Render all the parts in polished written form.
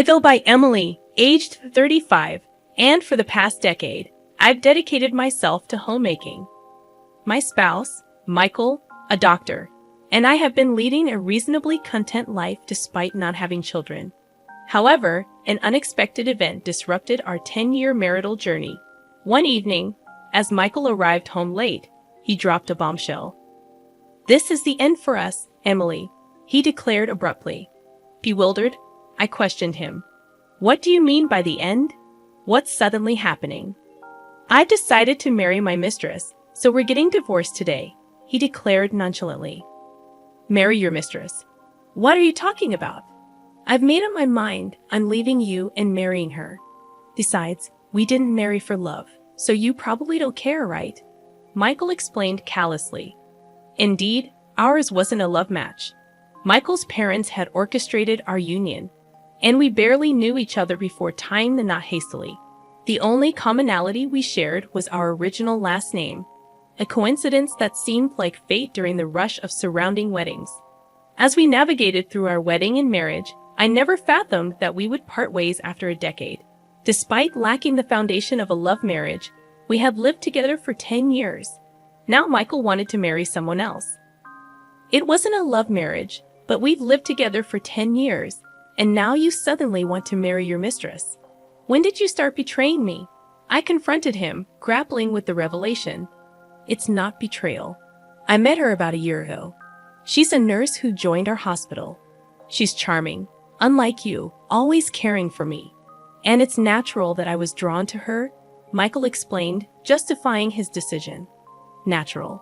Though by Emily, aged 35, and for the past decade, I've dedicated myself to homemaking. My spouse, Michael, a doctor, and I have been leading a reasonably content life despite not having children. However, an unexpected event disrupted our 10-year marital journey. One evening, as Michael arrived home late, he dropped a bombshell. "This is the end for us, Emily," he declared abruptly. Bewildered, I questioned him. "What do you mean by the end? What's suddenly happening?" "I've decided to marry my mistress, so we're getting divorced today," he declared nonchalantly. "Marry your mistress? What are you talking about?" "I've made up my mind. I'm leaving you and marrying her. Besides, we didn't marry for love, so you probably don't care, right?" Michael explained callously. Indeed, ours wasn't a love match. Michael's parents had orchestrated our union, and we barely knew each other before tying the knot hastily. The only commonality we shared was our original last name, a coincidence that seemed like fate during the rush of surrounding weddings. As we navigated through our wedding and marriage, I never fathomed that we would part ways after a decade. Despite lacking the foundation of a love marriage, we had lived together for 10 years. Now Michael wanted to marry someone else. It wasn't a love marriage, but we've lived together for 10 years, and now you suddenly want to marry your mistress. When did you start betraying me? I confronted him, grappling with the revelation. It's not betrayal. I met her about a year ago. She's a nurse who joined our hospital. She's charming, unlike you, always caring for me. And it's natural that I was drawn to her, Michael explained, justifying his decision. Natural?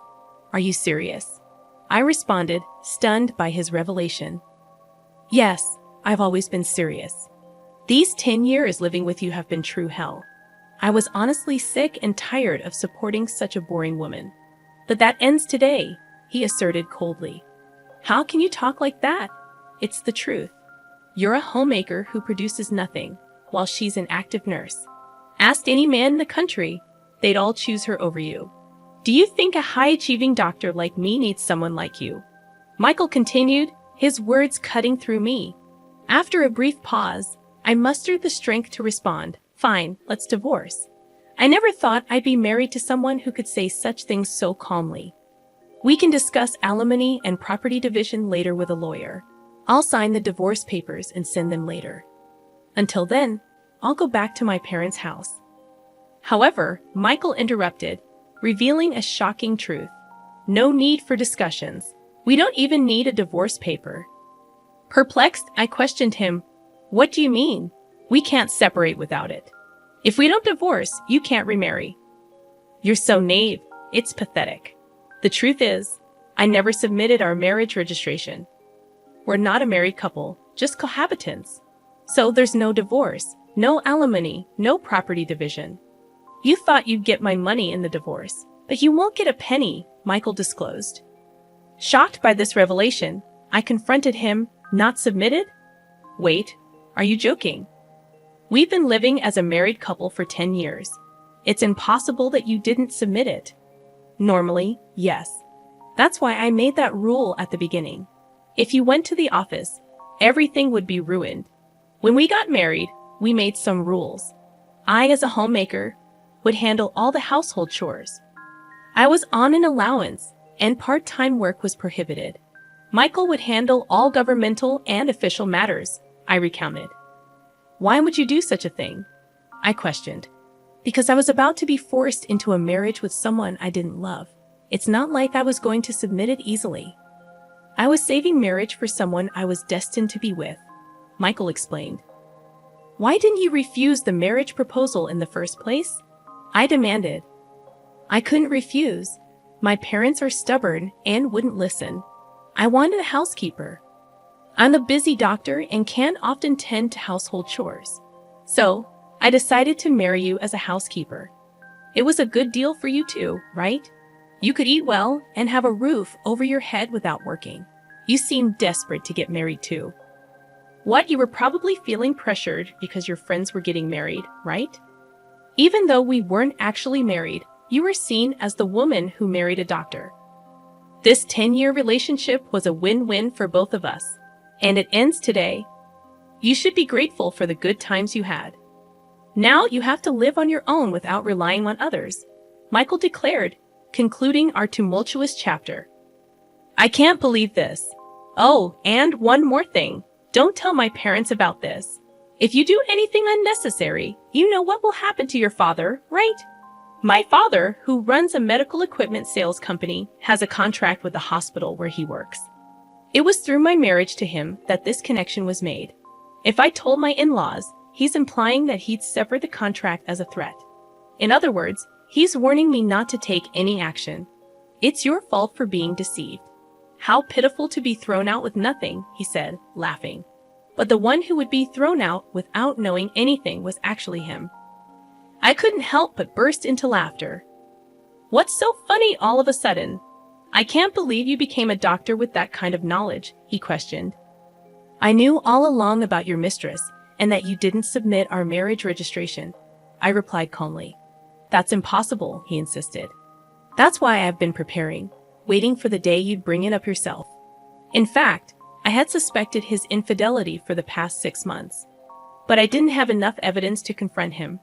Are you serious? I responded, stunned by his revelation. Yes, I've always been serious. These 10 years living with you have been true hell. I was honestly sick and tired of supporting such a boring woman. But that ends today, he asserted coldly. How can you talk like that? It's the truth. You're a homemaker who produces nothing, while she's an active nurse. Ask any man in the country, they'd all choose her over you. Do you think a high-achieving doctor like me needs someone like you? Michael continued, his words cutting through me. After a brief pause, I mustered the strength to respond, "Fine, let's divorce." I never thought I'd be married to someone who could say such things so calmly. "We can discuss alimony and property division later with a lawyer. I'll sign the divorce papers and send them later. Until then, I'll go back to my parents' house." However, Michael interrupted, revealing a shocking truth. "No need for discussions. We don't even need a divorce paper." Perplexed, I questioned him. "What do you mean? We can't separate without it. If we don't divorce, you can't remarry." "You're so naive. It's pathetic. The truth is, I never submitted our marriage registration. We're not a married couple, just cohabitants. So there's no divorce, no alimony, no property division. You thought you'd get my money in the divorce, but you won't get a penny," Michael disclosed. Shocked by this revelation, I confronted him. "Not submitted? Wait, are you joking? We've been living as a married couple for 10 years. It's impossible that you didn't submit it." "Normally, yes. That's why I made that rule at the beginning. If you went to the office, everything would be ruined. When we got married, we made some rules. I, as a homemaker, would handle all the household chores. I was on an allowance, and part-time work was prohibited. Michael would handle all governmental and official matters," I recounted. "Why would you do such a thing?" I questioned. "Because I was about to be forced into a marriage with someone I didn't love. It's not like I was going to submit it easily. I was saving marriage for someone I was destined to be with," Michael explained. "Why didn't you refuse the marriage proposal in the first place?" I demanded. "I couldn't refuse. My parents are stubborn and wouldn't listen. I wanted a housekeeper. I'm a busy doctor and can't often tend to household chores. So, I decided to marry you as a housekeeper. It was a good deal for you too, right? You could eat well and have a roof over your head without working. You seemed desperate to get married too. What, you were probably feeling pressured because your friends were getting married, right? Even though we weren't actually married, you were seen as the woman who married a doctor. This 10-year relationship was a win-win for both of us, and it ends today. You should be grateful for the good times you had. Now you have to live on your own without relying on others, Michael declared, concluding our tumultuous chapter. I can't believe this. Oh, and one more thing. Don't tell my parents about this. If you do anything unnecessary, you know what will happen to your father, right? My father, who runs a medical equipment sales company, has a contract with the hospital where he works. It was through my marriage to him that this connection was made. If I told my in-laws, he's implying that he'd sever the contract as a threat. In other words, he's warning me not to take any action. It's your fault for being deceived. How pitiful to be thrown out with nothing, he said, laughing. But the one who would be thrown out without knowing anything was actually him. I couldn't help but burst into laughter. What's so funny all of a sudden? I can't believe you became a doctor with that kind of knowledge, he questioned. I knew all along about your mistress and that you didn't submit our marriage registration, I replied calmly. That's impossible, he insisted. That's why I've been preparing, waiting for the day you'd bring it up yourself. In fact, I had suspected his infidelity for the past 6 months, but I didn't have enough evidence to confront him.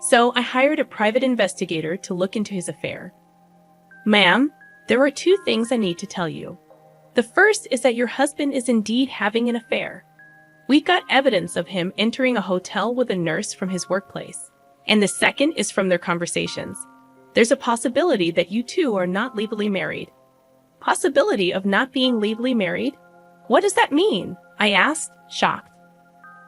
So I hired a private investigator to look into his affair. Ma'am, there are 2 things I need to tell you. The first is that your husband is indeed having an affair. We got evidence of him entering a hotel with a nurse from his workplace. And the second is from their conversations. There's a possibility that you two are not legally married. Possibility of not being legally married? What does that mean? I asked, shocked.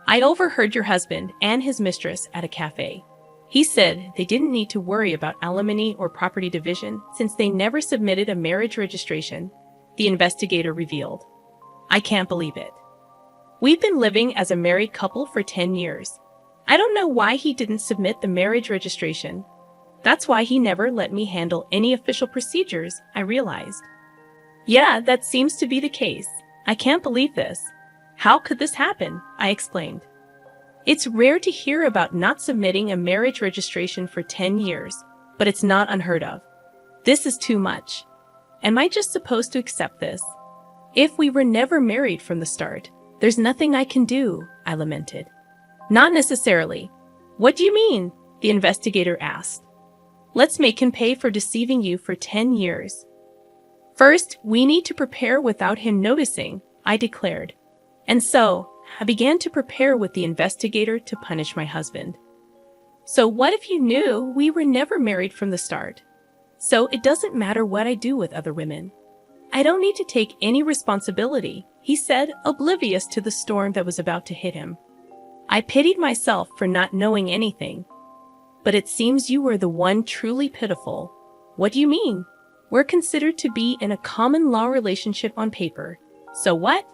I overheard your husband and his mistress at a cafe. He said they didn't need to worry about alimony or property division since they never submitted a marriage registration, the investigator revealed. I can't believe it. We've been living as a married couple for 10 years. I don't know why he didn't submit the marriage registration. That's why he never let me handle any official procedures, I realized. Yeah, that seems to be the case. I can't believe this. How could this happen? I explained. It's rare to hear about not submitting a marriage registration for 10 years, but it's not unheard of. This is too much. Am I just supposed to accept this? If we were never married from the start, there's nothing I can do, I lamented. Not necessarily. What do you mean? The investigator asked. Let's make him pay for deceiving you for 10 years. First, we need to prepare without him noticing, I declared. And so, I began to prepare with the investigator to punish my husband. So what if you knew we were never married from the start? So it doesn't matter what I do with other women. I don't need to take any responsibility, he said, oblivious to the storm that was about to hit him. I pitied myself for not knowing anything. But it seems you were the one truly pitiful. What do you mean? We're considered to be in a common law relationship on paper. So what?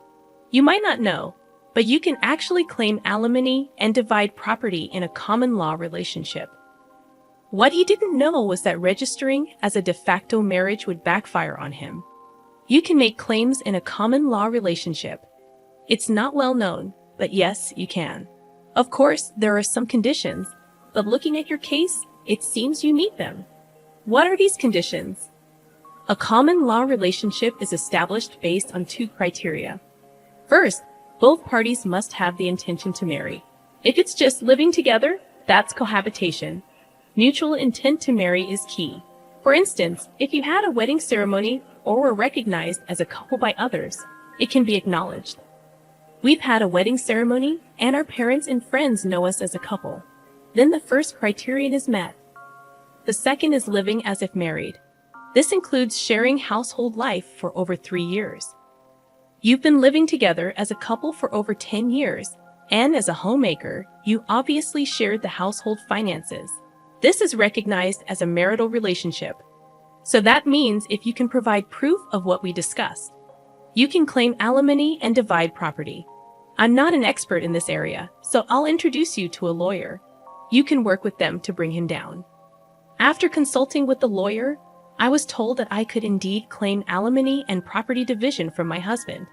You might not know, but you can actually claim alimony and divide property in a common law relationship. What he didn't know was that registering as a de facto marriage would backfire on him. You can make claims in a common law relationship. It's not well known, but yes, you can. Of course, there are some conditions, but looking at your case, it seems you meet them. What are these conditions? A common law relationship is established based on 2 criteria. First, both parties must have the intention to marry. If it's just living together, that's cohabitation. Mutual intent to marry is key. For instance, if you had a wedding ceremony or were recognized as a couple by others, it can be acknowledged. We've had a wedding ceremony, and our parents and friends know us as a couple. Then the first criterion is met. The second is living as if married. This includes sharing household life for over 3 years. You've been living together as a couple for over 10 years, and as a homemaker, you obviously shared the household finances. This is recognized as a marital relationship. So that means if you can provide proof of what we discussed, you can claim alimony and divide property. I'm not an expert in this area, so I'll introduce you to a lawyer. You can work with them to bring him down. After consulting with the lawyer, I was told that I could indeed claim alimony and property division from my husband.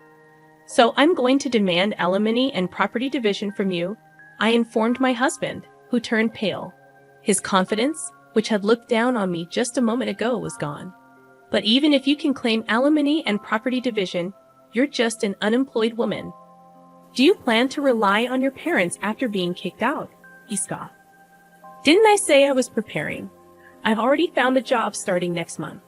So I'm going to demand alimony and property division from you, I informed my husband, who turned pale. His confidence, which had looked down on me just a moment ago, was gone. But even if you can claim alimony and property division, you're just an unemployed woman. Do you plan to rely on your parents after being kicked out? He scoffed. Didn't I say I was preparing? I've already found a job starting next month.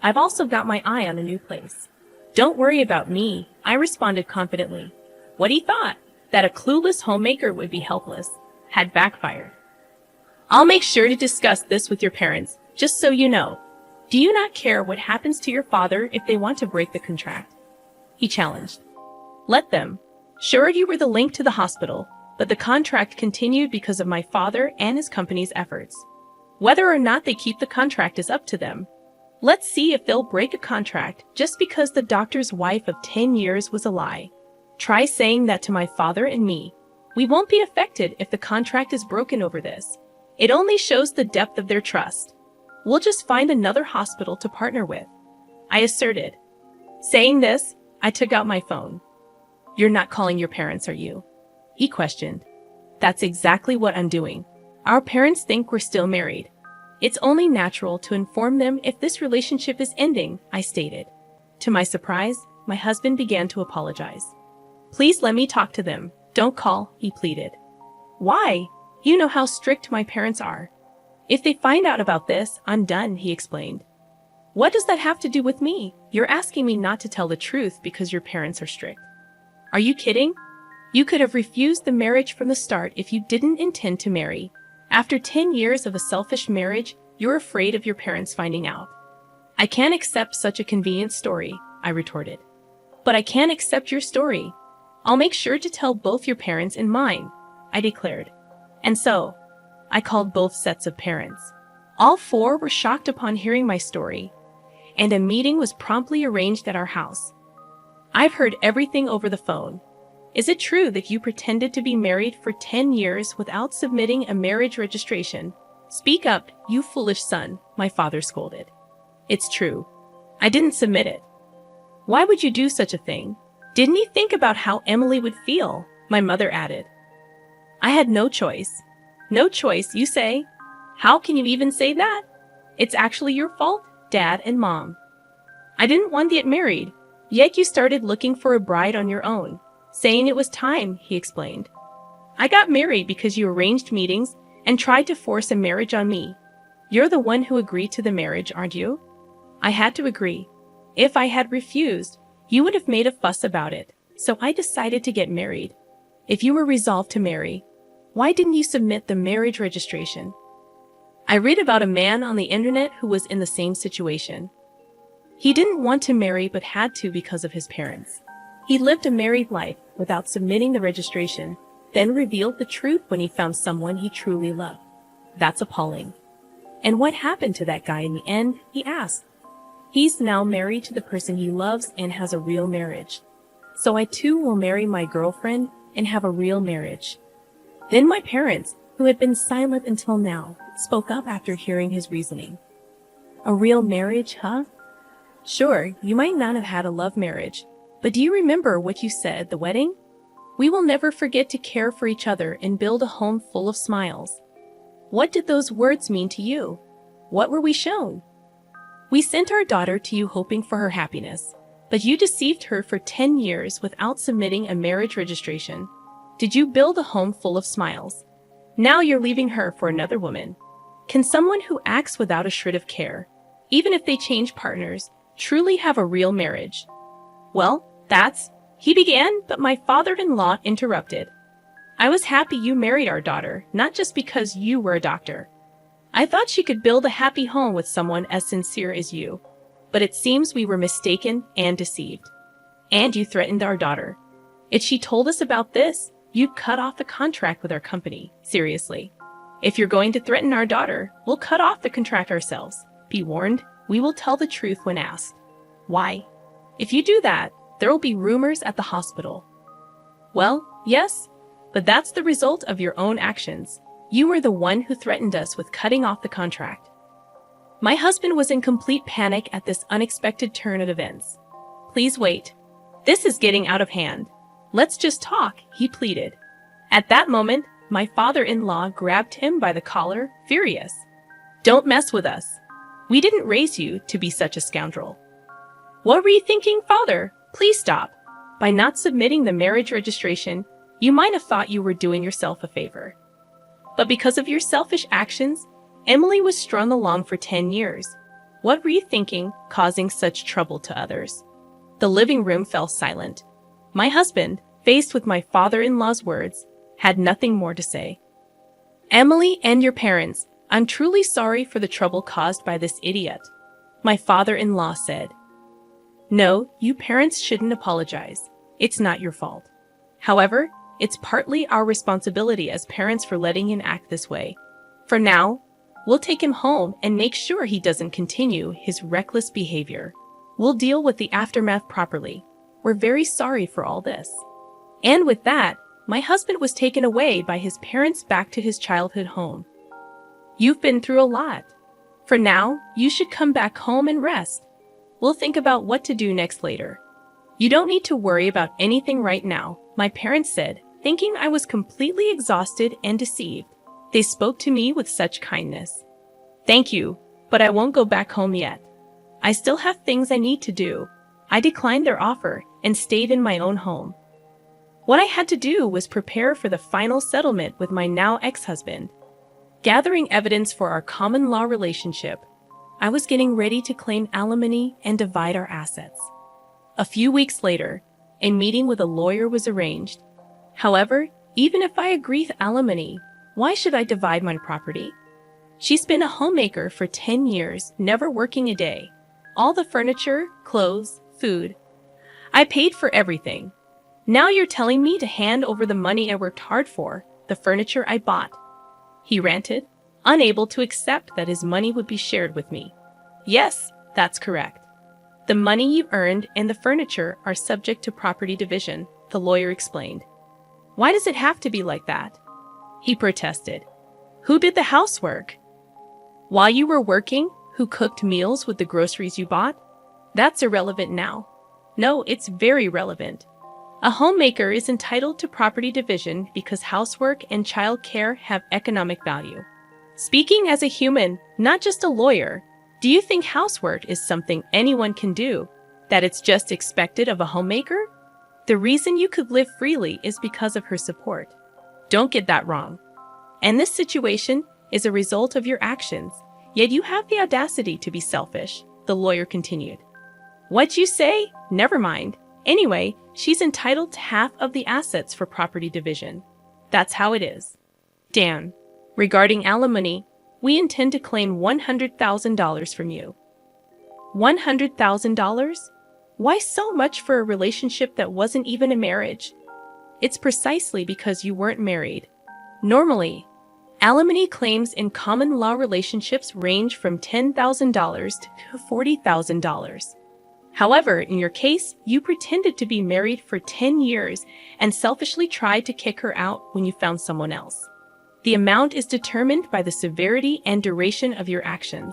I've also got my eye on a new place. Don't worry about me, I responded confidently. What he thought, that a clueless homemaker would be helpless, had backfired. I'll make sure to discuss this with your parents, just so you know. Do you not care what happens to your father if they want to break the contract? He challenged. Let them. Sure, you were the link to the hospital, but the contract continued because of my father and his company's efforts. Whether or not they keep the contract is up to them. Let's see if they'll break a contract just because the doctor's wife of 10 years was a lie. Try saying that to my father and me. We won't be affected if the contract is broken over this. It only shows the depth of their trust. We'll just find another hospital to partner with, I asserted. Saying this, I took out my phone. You're not calling your parents, are you? He questioned. That's exactly what I'm doing. Our parents think we're still married. It's only natural to inform them if this relationship is ending, I stated. To my surprise, my husband began to apologize. Please let me talk to them. Don't call, he pleaded. Why? You know how strict my parents are. If they find out about this, I'm done, he explained. What does that have to do with me? You're asking me not to tell the truth because your parents are strict. Are you kidding? You could have refused the marriage from the start if you didn't intend to marry. After 10 years of a selfish marriage, you're afraid of your parents finding out. I can't accept such a convenient story, I retorted. But I can't accept your story. I'll make sure to tell both your parents and mine, I declared. And so, I called both sets of parents. All four were shocked upon hearing my story, and a meeting was promptly arranged at our house. I've heard everything over the phone. Is it true that you pretended to be married for 10 years without submitting a marriage registration? Speak up, you foolish son, my father scolded. It's true. I didn't submit it. Why would you do such a thing? Didn't you think about how Emily would feel? My mother added. I had no choice. No choice, you say? How can you even say that? It's actually your fault, Dad and Mom. I didn't want to get married, yet you started looking for a bride on your own. Saying it was time, he explained. I got married because you arranged meetings and tried to force a marriage on me. You're the one who agreed to the marriage, aren't you? I had to agree. If I had refused, you would have made a fuss about it, so I decided to get married. If you were resolved to marry, why didn't you submit the marriage registration? I read about a man on the internet who was in the same situation. He didn't want to marry but had to because of his parents. He lived a married life without submitting the registration, then revealed the truth when he found someone he truly loved. That's appalling. And what happened to that guy in the end, he asked. He's now married to the person he loves and has a real marriage. So I too will marry my girlfriend and have a real marriage. Then my parents, who had been silent until now, spoke up after hearing his reasoning. A real marriage, huh? Sure, you might not have had a love marriage, but do you remember what you said at the wedding? We will never forget to care for each other and build a home full of smiles. What did those words mean to you? What were we shown? We sent our daughter to you hoping for her happiness, but you deceived her for 10 years without submitting a marriage registration. Did you build a home full of smiles? Now you're leaving her for another woman. Can someone who acts without a shred of care, even if they change partners, truly have a real marriage? Well, he began, but my father-in-law interrupted. I was happy you married our daughter, not just because you were a doctor. I thought she could build a happy home with someone as sincere as you. But it seems we were mistaken and deceived. And you threatened our daughter. If she told us about this, you'd cut off the contract with our company. Seriously. If you're going to threaten our daughter, we'll cut off the contract ourselves. Be warned, we will tell the truth when asked. Why? If you do that, there will be rumors at the hospital. Well, yes, but that's the result of your own actions. You were the one who threatened us with cutting off the contract. My husband was in complete panic at this unexpected turn of events. Please wait. This is getting out of hand. Let's just talk, he pleaded. At that moment, my father-in-law grabbed him by the collar, furious. Don't mess with us. We didn't raise you to be such a scoundrel. What were you thinking, father? Please stop. By not submitting the marriage registration, you might have thought you were doing yourself a favor. But because of your selfish actions, Emily was strung along for 10 years. What were you thinking, causing such trouble to others? The living room fell silent. My husband, faced with my father-in-law's words, had nothing more to say. Emily and your parents, I'm truly sorry for the trouble caused by this idiot, my father-in-law said. No, you parents shouldn't apologize. It's not your fault. However, it's partly our responsibility as parents for letting him act this way. For now, we'll take him home and make sure he doesn't continue his reckless behavior. We'll deal with the aftermath properly. We're very sorry for all this. And with that, my husband was taken away by his parents back to his childhood home. You've been through a lot. For now, you should come back home and rest. We'll think about what to do next later. You don't need to worry about anything right now, my parents said, thinking I was completely exhausted and deceived. They spoke to me with such kindness. Thank you, but I won't go back home yet. I still have things I need to do. I declined their offer and stayed in my own home. What I had to do was prepare for the final settlement with my now ex-husband. Gathering evidence for our common law relationship, I was getting ready to claim alimony and divide our assets. A few weeks later, a meeting with a lawyer was arranged. However, even if I agree to alimony, why should I divide my property? She's been a homemaker for 10 years, never working a day. All the furniture, clothes, food. I paid for everything. Now you're telling me to hand over the money I worked hard for, the furniture I bought. He ranted, unable to accept that his money would be shared with me. Yes, that's correct. The money you earned and the furniture are subject to property division, the lawyer explained. Why does it have to be like that? He protested. Who did the housework? While you were working, who cooked meals with the groceries you bought? That's irrelevant now. No, it's very relevant. A homemaker is entitled to property division because housework and child care have economic value. Speaking as a human, not just a lawyer, do you think housework is something anyone can do, that it's just expected of a homemaker? The reason you could live freely is because of her support. Don't get that wrong. And this situation is a result of your actions, yet you have the audacity to be selfish, the lawyer continued. What'd you say? Never mind. Anyway, she's entitled to half of the assets for property division. That's how it is. Dan, regarding alimony, we intend to claim $100,000 from you. $100,000? Why so much for a relationship that wasn't even a marriage? It's precisely because you weren't married. Normally, alimony claims in common law relationships range from $10,000 to $40,000. However, in your case, you pretended to be married for 10 years and selfishly tried to kick her out when you found someone else. The amount is determined by the severity and duration of your actions.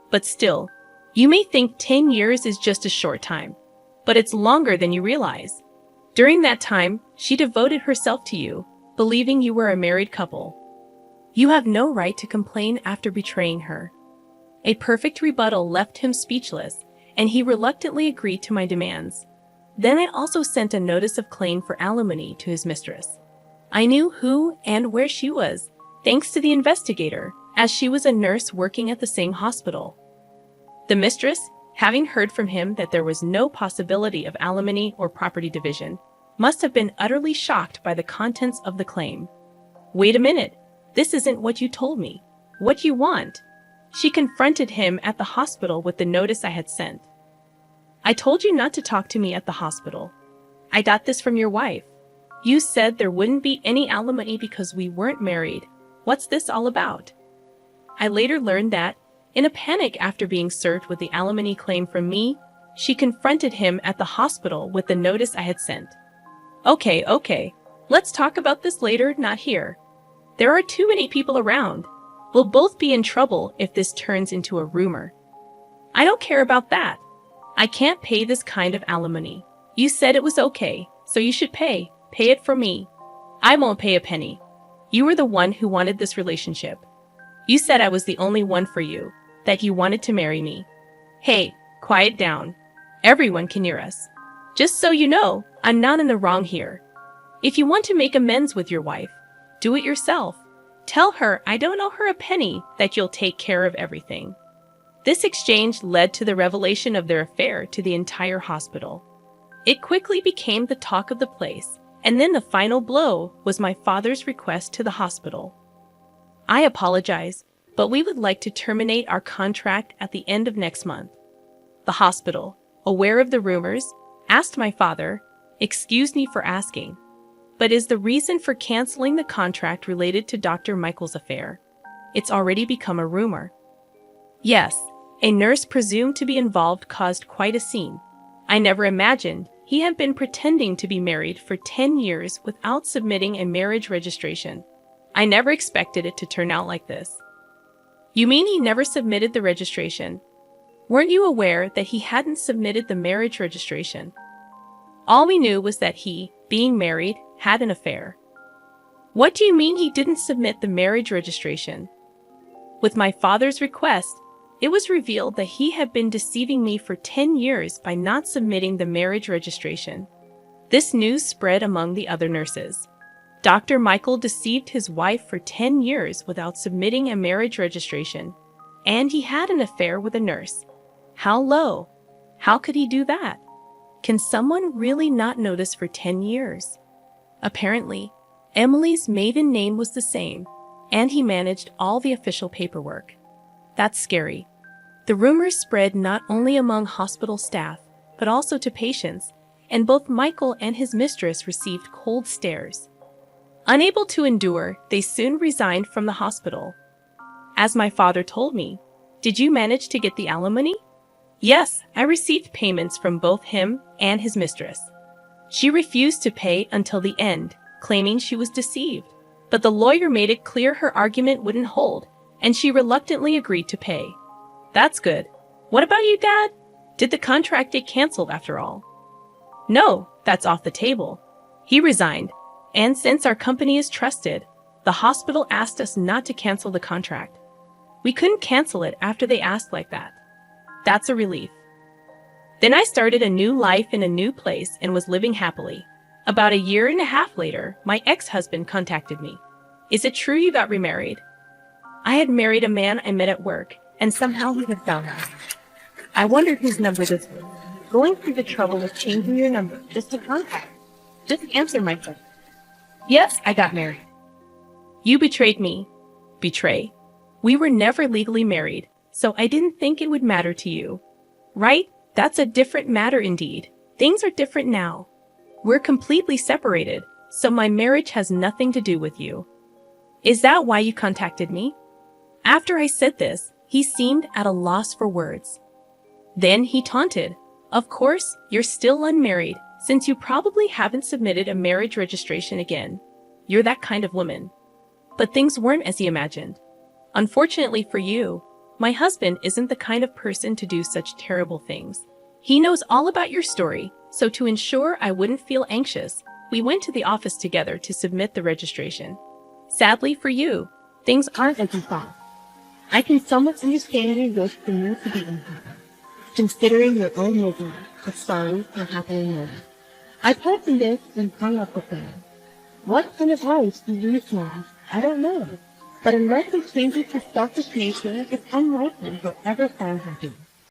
But still, you may think 10 years is just a short time, but it's longer than you realize. During that time, she devoted herself to you, believing you were a married couple. You have no right to complain after betraying her. A perfect rebuttal left him speechless, and he reluctantly agreed to my demands. Then I also sent a notice of claim for alimony to his mistress. I knew who and where she was, thanks to the investigator, as she was a nurse working at the same hospital. The mistress, having heard from him that there was no possibility of alimony or property division, must have been utterly shocked by the contents of the claim. Wait a minute, this isn't what you told me. What do you want? She confronted him at the hospital with the notice I had sent. I told you not to talk to me at the hospital. I got this from your wife. You said there wouldn't be any alimony because we weren't married. What's this all about? I later learned that, in a panic after being served with the alimony claim from me, she confronted him at the hospital with the notice I had sent. Okay, let's talk about this later, not here. There are too many people around. We'll both be in trouble if this turns into a rumor. I don't care about that. I can't pay this kind of alimony. You said it was okay, so you should pay. Pay it for me. I won't pay a penny. You were the one who wanted this relationship. You said I was the only one for you, that you wanted to marry me. Hey, quiet down. Everyone can hear us. Just so you know, I'm not in the wrong here. If you want to make amends with your wife, do it yourself. Tell her I don't owe her a penny, that you'll take care of everything. This exchange led to the revelation of their affair to the entire hospital. It quickly became the talk of the place, and then the final blow was my father's request to the hospital. I apologize, but we would like to terminate our contract at the end of next month. The hospital, aware of the rumors, asked my father, "Excuse me for asking, but is the reason for canceling the contract related to Dr. Michael's affair? It's already become a rumor." Yes, a nurse presumed to be involved caused quite a scene. I never imagined he had been pretending to be married for 10 years without submitting a marriage registration. I never expected it to turn out like this. You mean he never submitted the registration? Weren't you aware that he hadn't submitted the marriage registration? All we knew was that he, being married, had an affair. What do you mean he didn't submit the marriage registration? With my father's request, it was revealed that he had been deceiving me for 10 years by not submitting the marriage registration. This news spread among the other nurses. Dr. Michael deceived his wife for 10 years without submitting a marriage registration, and he had an affair with a nurse. How low? How could he do that? Can someone really not notice for 10 years? Apparently, Emily's maiden name was the same, and he managed all the official paperwork. That's scary. The rumors spread not only among hospital staff, but also to patients, and both Michael and his mistress received cold stares. Unable to endure, they soon resigned from the hospital. As my father told me, "Did you manage to get the alimony?" "Yes, I received payments from both him and his mistress." She refused to pay until the end, claiming she was deceived. But the lawyer made it clear her argument wouldn't hold, and she reluctantly agreed to pay. That's good. What about you, Dad? Did the contract get canceled after all? No, that's off the table. He resigned, and since our company is trusted, the hospital asked us not to cancel the contract. We couldn't cancel it after they asked like that. That's a relief. Then I started a new life in a new place and was living happily. About a year and a half later, my ex-husband contacted me. "Is it true you got remarried?" I had married a man I met at work, and somehow he had found out. I wondered whose number this was. Going through the trouble of changing your number just to contact. Just answer my phone. Yes, I got married. You betrayed me. Betray? We were never legally married, so I didn't think it would matter to you. Right? That's a different matter indeed. Things are different now. We're completely separated, so my marriage has nothing to do with you. Is that why you contacted me? After I said this, he seemed at a loss for words. Then he taunted. Of course, you're still unmarried, since you probably haven't submitted a marriage registration again. You're that kind of woman. But things weren't as he imagined. Unfortunately for you, my husband isn't the kind of person to do such terrible things. He knows all about your story, so to ensure I wouldn't feel anxious, we went to the office together to submit the registration. Sadly for you, things aren't as you thought. I can somewhat understand your wish for you to be unhappy, considering your own misery, but sorry for happening now. I told him this and hung up with him. What kind of life do you want? I don't know. But unless he changes his selfish nature, it's unlikely he'll ever find happiness.